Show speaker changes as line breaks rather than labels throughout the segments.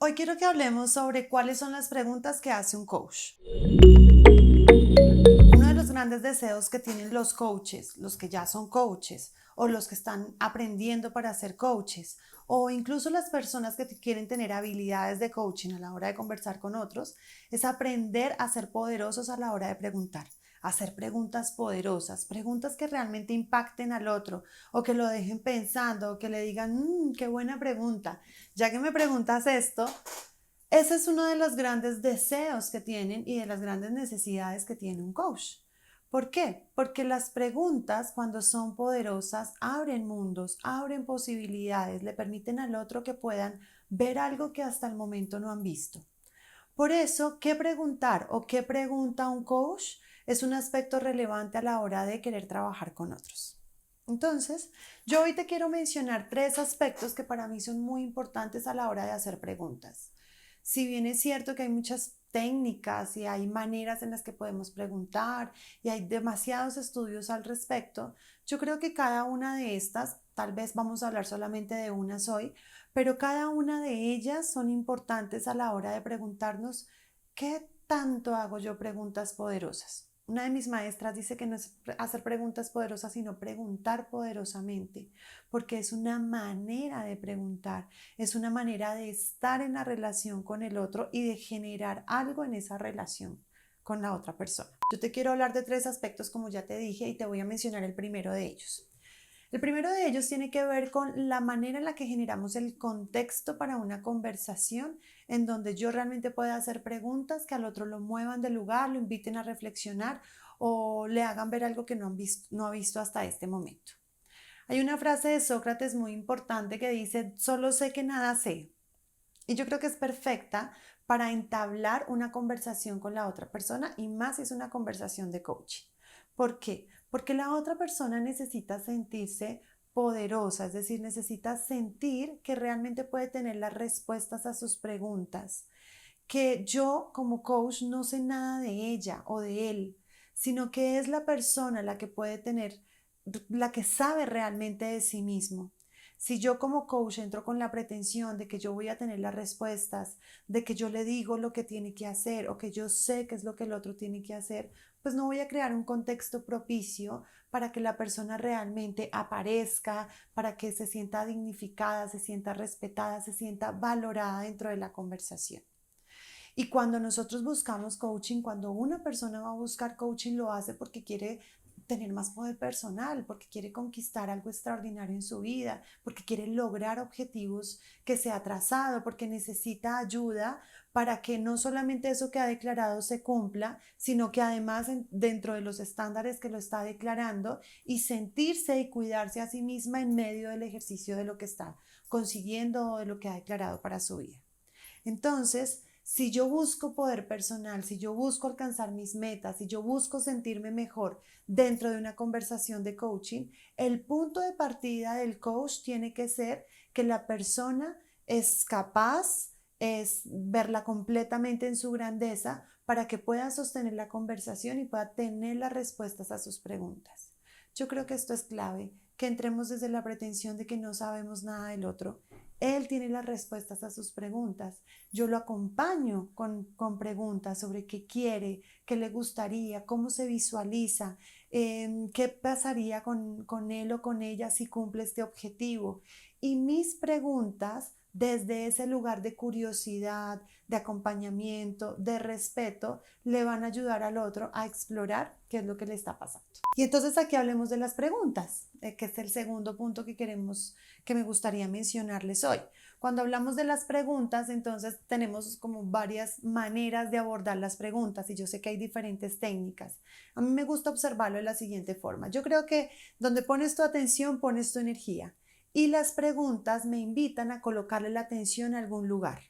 Hoy quiero que hablemos sobre cuáles son las preguntas que hace un coach. Uno de los grandes deseos que tienen los coaches, los que ya son coaches o los que están aprendiendo para ser coaches o incluso las personas que quieren tener habilidades de coaching a la hora de conversar con otros, es aprender a ser poderosos a la hora de preguntar. Hacer preguntas poderosas, preguntas que realmente impacten al otro o que lo dejen pensando o que le digan, qué buena pregunta. Ya que me preguntas esto, ese es uno de los grandes deseos que tienen y de las grandes necesidades que tiene un coach. ¿Por qué? Porque las preguntas, cuando son poderosas, abren mundos, abren posibilidades, le permiten al otro que puedan ver algo que hasta el momento no han visto. Por eso, ¿qué preguntar o qué pregunta un coach es un aspecto relevante a la hora de querer trabajar con otros? Entonces, yo hoy te quiero mencionar tres aspectos que para mí son muy importantes a la hora de hacer preguntas. Si bien es cierto que hay muchas técnicas y hay maneras en las que podemos preguntar y hay demasiados estudios al respecto, yo creo que cada una de estas, tal vez vamos a hablar solamente de unas hoy, pero cada una de ellas son importantes a la hora de preguntarnos qué tanto hago yo preguntas poderosas. Una de mis maestras dice que no es hacer preguntas poderosas, sino preguntar poderosamente, porque es una manera de preguntar, es una manera de estar en la relación con el otro y de generar algo en esa relación con la otra persona. Yo te quiero hablar de tres aspectos, como ya te dije, y te voy a mencionar el primero de ellos. El primero de ellos tiene que ver con la manera en la que generamos el contexto para una conversación en donde yo realmente pueda hacer preguntas que al otro lo muevan del lugar, lo inviten a reflexionar o le hagan ver algo que no ha visto hasta este momento. Hay una frase de Sócrates muy importante que dice, solo sé que nada sé. Y yo creo que es perfecta para entablar una conversación con la otra persona y más si es una conversación de coaching. ¿Por qué? Porque la otra persona necesita sentirse poderosa, es decir, necesita sentir que realmente puede tener las respuestas a sus preguntas, que yo como coach no sé nada de ella o de él, sino que es la persona la que puede tener, la que sabe realmente de sí mismo. Si yo como coach entro con la pretensión de que yo voy a tener las respuestas, de que yo le digo lo que tiene que hacer o que yo sé qué es lo que el otro tiene que hacer, pues no voy a crear un contexto propicio para que la persona realmente aparezca, para que se sienta dignificada, se sienta respetada, se sienta valorada dentro de la conversación. Y cuando nosotros buscamos coaching, cuando una persona va a buscar coaching, lo hace porque quiere tener más poder personal, porque quiere conquistar algo extraordinario en su vida, porque quiere lograr objetivos que se ha trazado, porque necesita ayuda para que no solamente eso que ha declarado se cumpla, sino que además dentro de los estándares que lo está declarando y sentirse y cuidarse a sí misma en medio del ejercicio de lo que está consiguiendo o de lo que ha declarado para su vida. Entonces, si yo busco poder personal, si yo busco alcanzar mis metas, si yo busco sentirme mejor dentro de una conversación de coaching, el punto de partida del coach tiene que ser que la persona es capaz, es verla completamente en su grandeza para que pueda sostener la conversación y pueda tener las respuestas a sus preguntas. Yo creo que esto es clave, que entremos desde la pretensión de que no sabemos nada del otro. Él tiene las respuestas a sus preguntas. Yo lo acompaño con preguntas sobre qué quiere, qué le gustaría, cómo se visualiza, qué pasaría con él o con ella si cumple este objetivo. Y mis preguntas, desde ese lugar de curiosidad, de acompañamiento, de respeto, le van a ayudar al otro a explorar qué es lo que le está pasando. Y entonces aquí hablemos de las preguntas, que es el segundo punto que me gustaría mencionarles hoy. Cuando hablamos de las preguntas, entonces tenemos como varias maneras de abordar las preguntas y yo sé que hay diferentes técnicas. A mí me gusta observarlo de la siguiente forma. Yo creo que donde pones tu atención, pones tu energía. Y las preguntas me invitan a colocarle la atención a algún lugar.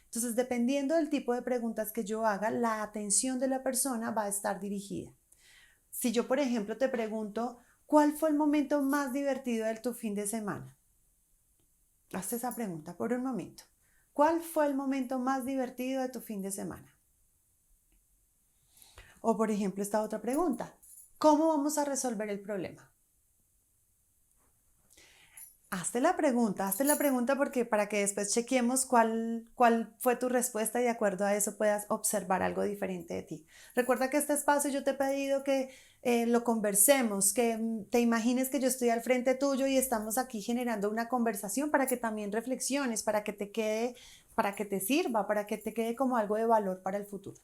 Entonces, dependiendo del tipo de preguntas que yo haga, la atención de la persona va a estar dirigida. Si yo, por ejemplo, te pregunto, ¿cuál fue el momento más divertido de tu fin de semana? Haz esa pregunta por un momento. ¿Cuál fue el momento más divertido de tu fin de semana? O, por ejemplo, esta otra pregunta. ¿Cómo vamos a resolver el problema? Hazte la pregunta porque para que después chequeemos cuál fue tu respuesta y de acuerdo a eso puedas observar algo diferente de ti. Recuerda que este espacio yo te he pedido que lo conversemos, que te imagines que yo estoy al frente tuyo y estamos aquí generando una conversación para que también reflexiones, para que te quede, para que te sirva, para que te quede como algo de valor para el futuro.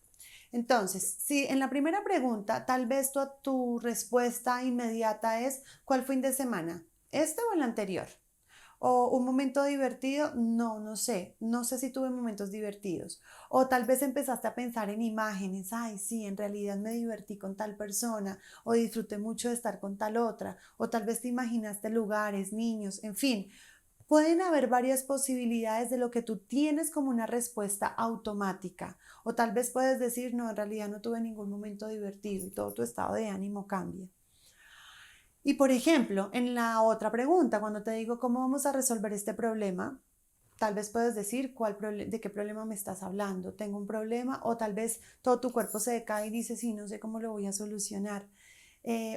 Entonces, si en la primera pregunta tal vez tu respuesta inmediata es ¿cuál fin de semana? ¿Este o el anterior? ¿O un momento divertido? No, no sé. No sé si tuve momentos divertidos. O tal vez empezaste a pensar en imágenes. Ay, sí, en realidad me divertí con tal persona. O disfruté mucho de estar con tal otra. O tal vez te imaginaste lugares, niños, en fin. Pueden haber varias posibilidades de lo que tú tienes como una respuesta automática. O tal vez puedes decir, no, en realidad no tuve ningún momento divertido y todo tu estado de ánimo cambia. Y por ejemplo, en la otra pregunta, cuando te digo cómo vamos a resolver este problema, tal vez puedes decir de qué problema me estás hablando. Tengo un problema o tal vez todo tu cuerpo se decae y dices, sí, no sé cómo lo voy a solucionar.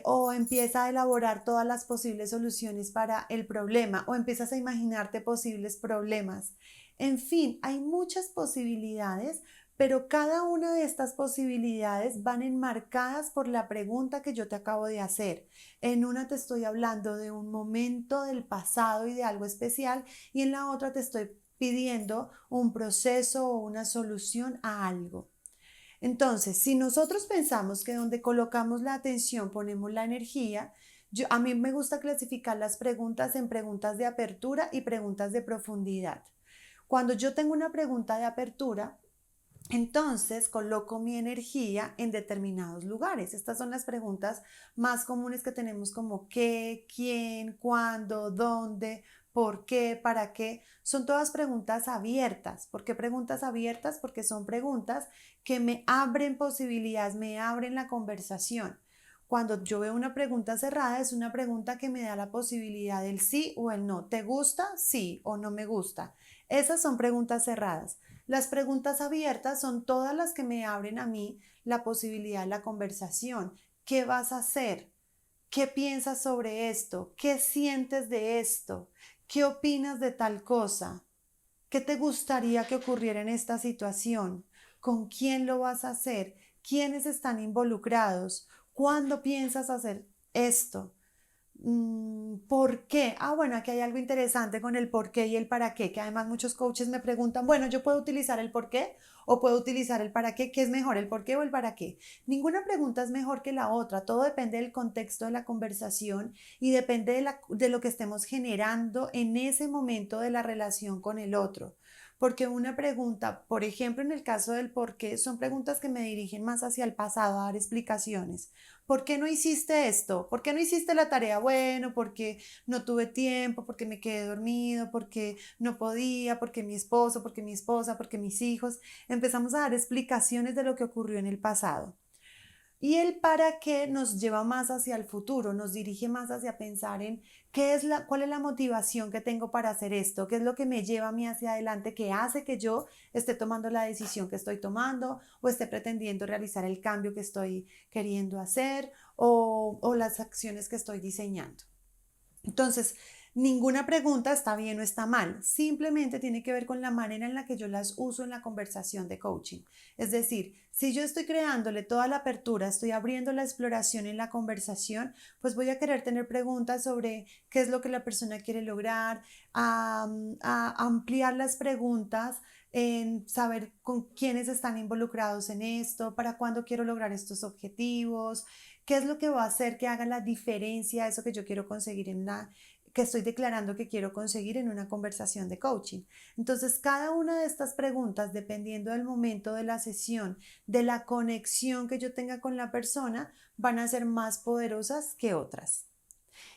O empieza a elaborar todas las posibles soluciones para el problema o empiezas a imaginarte posibles problemas. En fin, hay muchas posibilidades, pero cada una de estas posibilidades van enmarcadas por la pregunta que yo te acabo de hacer. En una te estoy hablando de un momento del pasado y de algo especial y en la otra te estoy pidiendo un proceso o una solución a algo. Entonces, si nosotros pensamos que donde colocamos la atención ponemos la energía, a mí me gusta clasificar las preguntas en preguntas de apertura y preguntas de profundidad. Cuando yo tengo una pregunta de apertura, entonces coloco mi energía en determinados lugares. Estas son las preguntas más comunes que tenemos como qué, quién, cuándo, dónde, por qué, para qué. Son todas preguntas abiertas. ¿Por qué preguntas abiertas? Porque son preguntas que me abren posibilidades, me abren la conversación. Cuando yo veo una pregunta cerrada, es una pregunta que me da la posibilidad del sí o el no. ¿Te gusta? Sí o no me gusta. Esas son preguntas cerradas. Las preguntas abiertas son todas las que me abren a mí la posibilidad de la conversación. ¿Qué vas a hacer? ¿Qué piensas sobre esto? ¿Qué sientes de esto? ¿Qué opinas de tal cosa? ¿Qué te gustaría que ocurriera en esta situación? ¿Con quién lo vas a hacer? ¿Quiénes están involucrados? ¿Cuándo piensas hacer esto? ¿Por qué? Ah, bueno, aquí hay algo interesante con el por qué y el para qué, que además muchos coaches me preguntan, bueno, ¿yo puedo utilizar el por qué o puedo utilizar el para qué? ¿Qué es mejor, el por qué o el para qué? Ninguna pregunta es mejor que la otra, todo depende del contexto de la conversación y depende de lo que estemos generando en ese momento de la relación con el otro. Porque una pregunta, por ejemplo, en el caso del por qué, son preguntas que me dirigen más hacia el pasado, a dar explicaciones. ¿Por qué no hiciste esto? ¿Por qué no hiciste la tarea? Bueno, porque no tuve tiempo, porque me quedé dormido, porque no podía, porque mi esposo, porque mi esposa, porque mis hijos. Empezamos a dar explicaciones de lo que ocurrió en el pasado. Y el para qué nos lleva más hacia el futuro, nos dirige más hacia pensar en cuál es la motivación que tengo para hacer esto, qué es lo que me lleva a mí hacia adelante, que hace que yo esté tomando la decisión que estoy tomando o esté pretendiendo realizar el cambio que estoy queriendo hacer o las acciones que estoy diseñando. Entonces, ninguna pregunta está bien o está mal, simplemente tiene que ver con la manera en la que yo las uso en la conversación de coaching. Es decir, si yo estoy creándole toda la apertura, estoy abriendo la exploración en la conversación, pues voy a querer tener preguntas sobre qué es lo que la persona quiere lograr, a ampliar las preguntas en saber con quiénes están involucrados en esto, para cuándo quiero lograr estos objetivos, qué es lo que va a hacer que haga la diferencia eso que yo quiero conseguir que estoy declarando que quiero conseguir en una conversación de coaching. Entonces, cada una de estas preguntas, dependiendo del momento de la sesión, de la conexión que yo tenga con la persona, van a ser más poderosas que otras.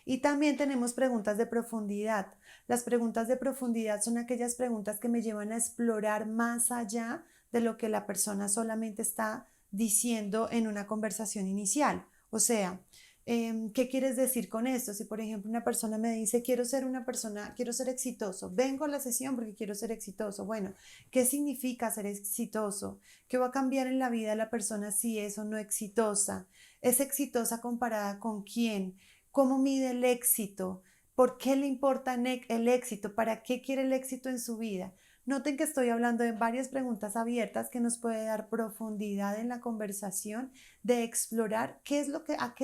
Y también tenemos preguntas de profundidad. Las preguntas de profundidad son aquellas preguntas que me llevan a explorar más allá de lo que la persona solamente está diciendo en una conversación inicial. O sea, ¿qué quieres decir con esto? Si por ejemplo una persona me dice, quiero ser una persona, quiero ser exitoso, vengo a la sesión porque quiero ser exitoso. Bueno, ¿qué significa ser exitoso? ¿Qué va a cambiar en la vida de la persona si es o no exitosa? ¿Es exitosa comparada con quién? ¿Cómo mide el éxito? ¿Por qué le importa el éxito? ¿Para qué quiere el éxito en su vida? Noten que estoy hablando de varias preguntas abiertas que nos puede dar profundidad en la conversación, de explorar a qué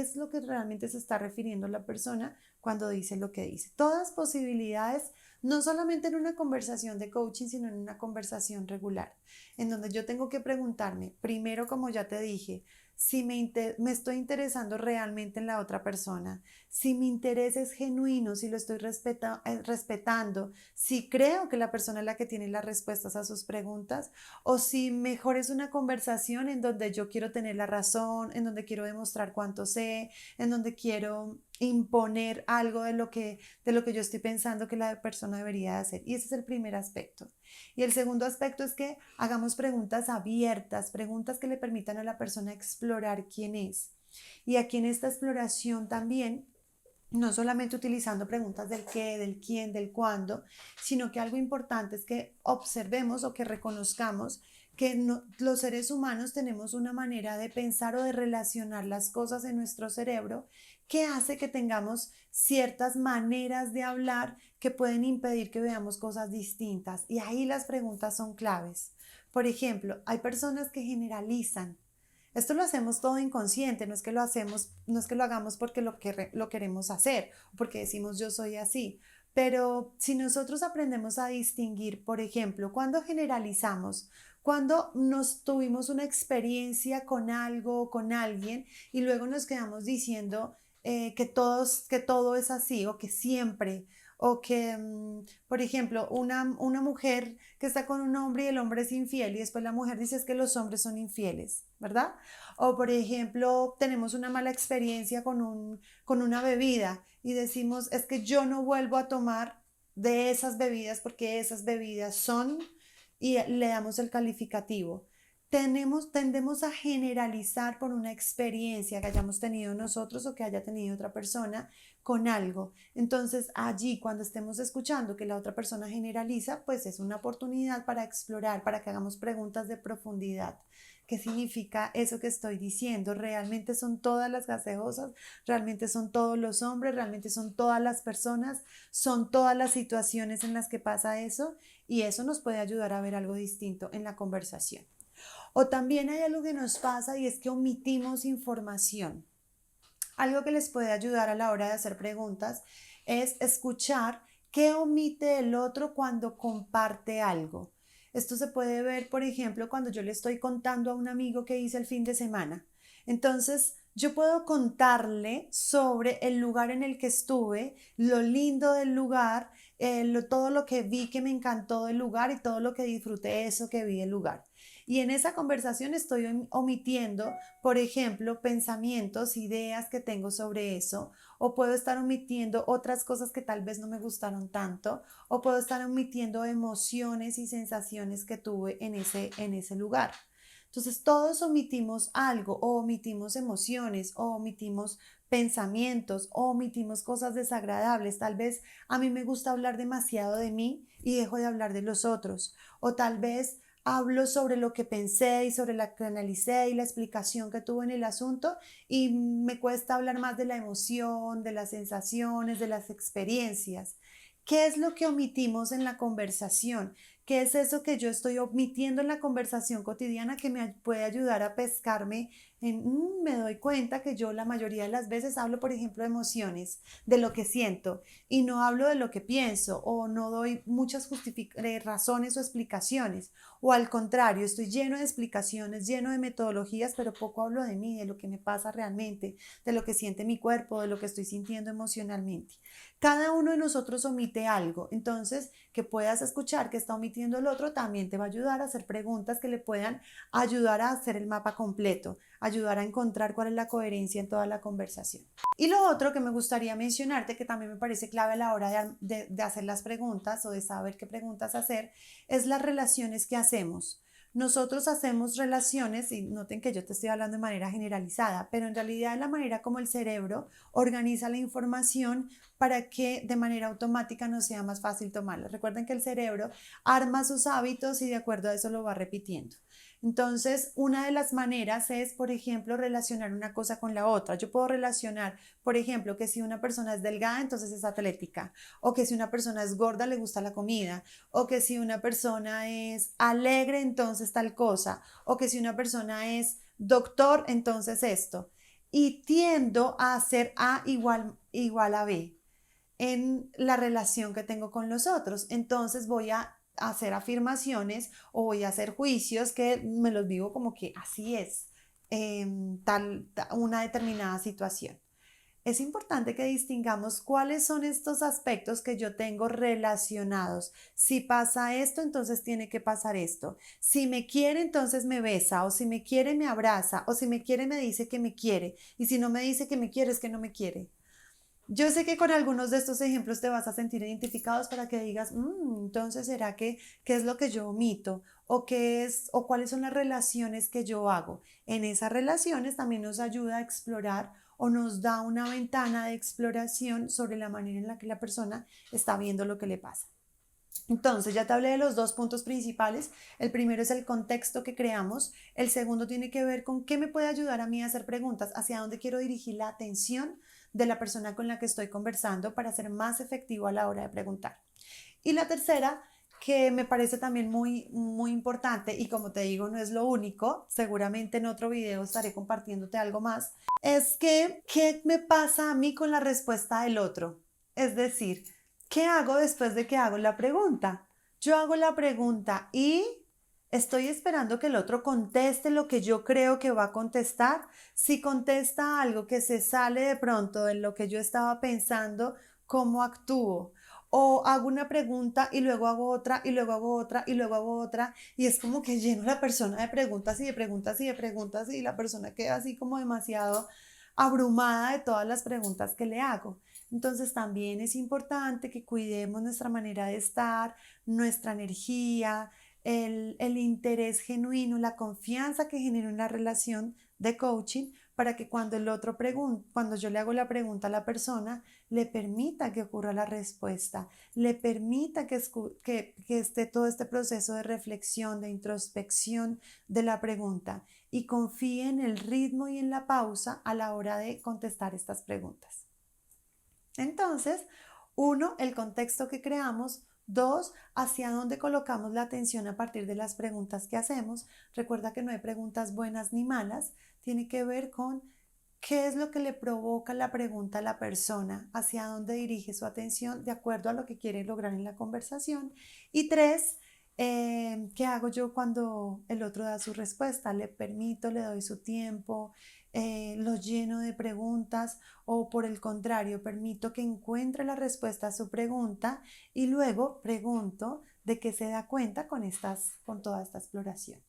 es lo que realmente se está refiriendo la persona cuando dice lo que dice. Todas posibilidades, no solamente en una conversación de coaching, sino en una conversación regular, en donde yo tengo que preguntarme, primero, como ya te dije, si me estoy interesando realmente en la otra persona, si mi interés es genuino, si lo estoy respetando, si creo que la persona es la que tiene las respuestas a sus preguntas, o si mejor es una conversación en donde yo quiero tener la razón, en donde quiero demostrar cuánto sé, en donde quiero imponer algo de lo que yo estoy pensando que la persona debería hacer. Y ese es el primer aspecto. Y el segundo aspecto es que hagamos preguntas abiertas, preguntas que le permitan a la persona explorar quién es. Y aquí en esta exploración también, no solamente utilizando preguntas del qué, del quién, del cuándo, sino que algo importante es que observemos o que reconozcamos que los seres humanos tenemos una manera de pensar o de relacionar las cosas en nuestro cerebro que hace que tengamos ciertas maneras de hablar que pueden impedir que veamos cosas distintas. Y ahí las preguntas son claves. Por ejemplo, hay personas que generalizan. Esto lo hacemos todo inconsciente, no es que lo hacemos, no es que lo hagamos porque lo queremos hacer, porque decimos yo soy así. Pero si nosotros aprendemos a distinguir, por ejemplo, cuando generalizamos, cuando nos tuvimos una experiencia con algo o con alguien y luego nos quedamos diciendo que todo es así o que siempre, o que, por ejemplo, una mujer que está con un hombre y el hombre es infiel y después la mujer dice es que los hombres son infieles, ¿verdad? O por ejemplo, tenemos una mala experiencia con una bebida y decimos es que yo no vuelvo a tomar de esas bebidas porque esas bebidas son y le damos el calificativo. Tendemos a generalizar por una experiencia que hayamos tenido nosotros o que haya tenido otra persona con algo. Entonces allí cuando estemos escuchando que la otra persona generaliza, pues es una oportunidad para explorar, para que hagamos preguntas de profundidad. ¿Qué significa eso que estoy diciendo? ¿Realmente son todas las gaseosas? ¿Realmente son todos los hombres? ¿Realmente son todas las personas? ¿Son todas las situaciones en las que pasa eso? Y eso nos puede ayudar a ver algo distinto en la conversación. O también hay algo que nos pasa y es que omitimos información. Algo que les puede ayudar a la hora de hacer preguntas es escuchar qué omite el otro cuando comparte algo. Esto se puede ver, por ejemplo, cuando yo le estoy contando a un amigo que hice el fin de semana. Entonces, yo puedo contarle sobre el lugar en el que estuve, lo lindo del lugar, todo lo que vi que me encantó del lugar y todo lo que disfruté de eso que vi del lugar. Y en esa conversación estoy omitiendo, por ejemplo, pensamientos, ideas que tengo sobre eso, o puedo estar omitiendo otras cosas que tal vez no me gustaron tanto, o puedo estar omitiendo emociones y sensaciones que tuve en ese lugar. Entonces, todos omitimos algo, o omitimos emociones, o omitimos pensamientos, o omitimos cosas desagradables. Tal vez a mí me gusta hablar demasiado de mí y dejo de hablar de los otros, o tal vez hablo sobre lo que pensé y sobre lo que analicé y la explicación que tuve en el asunto y me cuesta hablar más de la emoción, de las sensaciones, de las experiencias. ¿Qué es lo que omitimos en la conversación? ¿Qué es eso que yo estoy omitiendo en la conversación cotidiana que me puede ayudar a pescarme me doy cuenta que yo la mayoría de las veces hablo, por ejemplo, de emociones, de lo que siento y no hablo de lo que pienso o no doy muchas razones o explicaciones o al contrario, estoy lleno de explicaciones, lleno de metodologías, pero poco hablo de mí, de lo que me pasa realmente, de lo que siente mi cuerpo, de lo que estoy sintiendo emocionalmente. Cada uno de nosotros omite algo, entonces que puedas escuchar que está omitiendo el otro también te va a ayudar a hacer preguntas que le puedan ayudar a hacer el mapa completo, ayudar a encontrar cuál es la coherencia en toda la conversación. Y lo otro que me gustaría mencionarte, que también me parece clave a la hora de hacer las preguntas o de saber qué preguntas hacer, es las relaciones que hacemos. Nosotros hacemos relaciones, y noten que yo te estoy hablando de manera generalizada, pero en realidad la manera como el cerebro organiza la información para que de manera automática nos sea más fácil tomarlas. Recuerden que el cerebro arma sus hábitos y de acuerdo a eso lo va repitiendo. Entonces, una de las maneras es, por ejemplo, relacionar una cosa con la otra. Yo puedo relacionar, por ejemplo, que si una persona es delgada, entonces es atlética, o que si una persona es gorda, le gusta la comida, o que si una persona es alegre, entonces tal cosa, o que si una persona es doctor, entonces esto. Y tiendo a hacer A igual a B en la relación que tengo con los otros. Entonces voy a hacer afirmaciones o voy a hacer juicios que me los vivo como que así es una determinada situación. Es importante que distingamos cuáles son estos aspectos que yo tengo relacionados. Si pasa esto, entonces tiene que pasar esto. Si me quiere, entonces me besa, o si me quiere, me abraza, o si me quiere, me dice que me quiere, y si no me dice que me quiere, es que no me quiere. Yo sé que con algunos de estos ejemplos te vas a sentir identificados para que digas, entonces será que qué es lo que yo omito o qué es o cuáles son las relaciones que yo hago. En esas relaciones también nos ayuda a explorar o nos da una ventana de exploración sobre la manera en la que la persona está viendo lo que le pasa. Entonces, ya te hablé de los dos puntos principales. El primero es el contexto que creamos. El segundo tiene que ver con qué me puede ayudar a mí a hacer preguntas, hacia dónde quiero dirigir la atención de la persona con la que estoy conversando para ser más efectivo a la hora de preguntar. Y la tercera, que me parece también muy importante y como te digo, no es lo único, seguramente en otro video estaré compartiéndote algo más, es que, ¿qué me pasa a mí con la respuesta del otro? Es decir, ¿qué hago después de que hago la pregunta? Yo hago la pregunta y estoy esperando que el otro conteste lo que yo creo que va a contestar. Si contesta algo que se sale de pronto de lo que yo estaba pensando, ¿cómo actúo? O hago una pregunta y luego hago otra y luego hago otra y luego hago otra y es como que lleno a la persona de preguntas y de preguntas y de preguntas y la persona queda así como demasiado abrumada de todas las preguntas que le hago. Entonces también es importante que cuidemos nuestra manera de estar, nuestra energía, el interés genuino, la confianza que genera una relación de coaching para que cuando el otro pregunta, cuando yo le hago la pregunta a la persona, le permita que ocurra la respuesta, le permita que esté todo este proceso de reflexión, de introspección de la pregunta y confíe en el ritmo y en la pausa a la hora de contestar estas preguntas. Entonces, uno, el contexto que creamos. Dos, hacia dónde colocamos la atención a partir de las preguntas que hacemos. Recuerda que no hay preguntas buenas ni malas. Tiene que ver con qué es lo que le provoca la pregunta a la persona, hacia dónde dirige su atención de acuerdo a lo que quiere lograr en la conversación. Y tres, ¿qué hago yo cuando el otro da su respuesta? ¿Le permito, le doy su tiempo, lo lleno de preguntas o por el contrario, permito que encuentre la respuesta a su pregunta y luego pregunto de qué se da cuenta con toda esta exploración?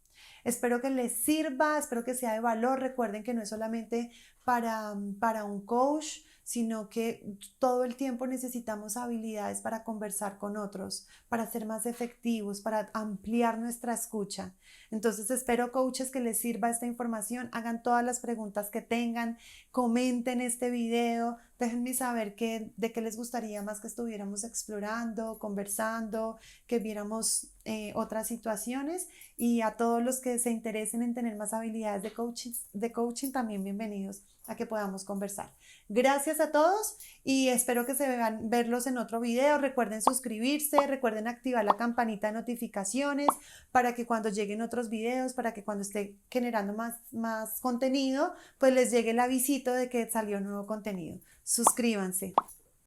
Espero que les sirva, espero que sea de valor. Recuerden que no es solamente para un coach, sino que todo el tiempo necesitamos habilidades para conversar con otros, para ser más efectivos, para ampliar nuestra escucha. Entonces espero, coaches, que les sirva esta información. Hagan todas las preguntas que tengan, comenten este video, déjenme saber de qué les gustaría más que estuviéramos explorando, conversando, que viéramos otras situaciones. Y a todos los que se interesen en tener más habilidades de coaching también bienvenidos a que podamos conversar. Gracias a todos y espero que se vean verlos en otro video. Recuerden suscribirse, recuerden activar la campanita de notificaciones para que cuando lleguen otros videos, para que cuando esté generando más contenido, pues les llegue el avisito de que salió nuevo contenido. Suscríbanse.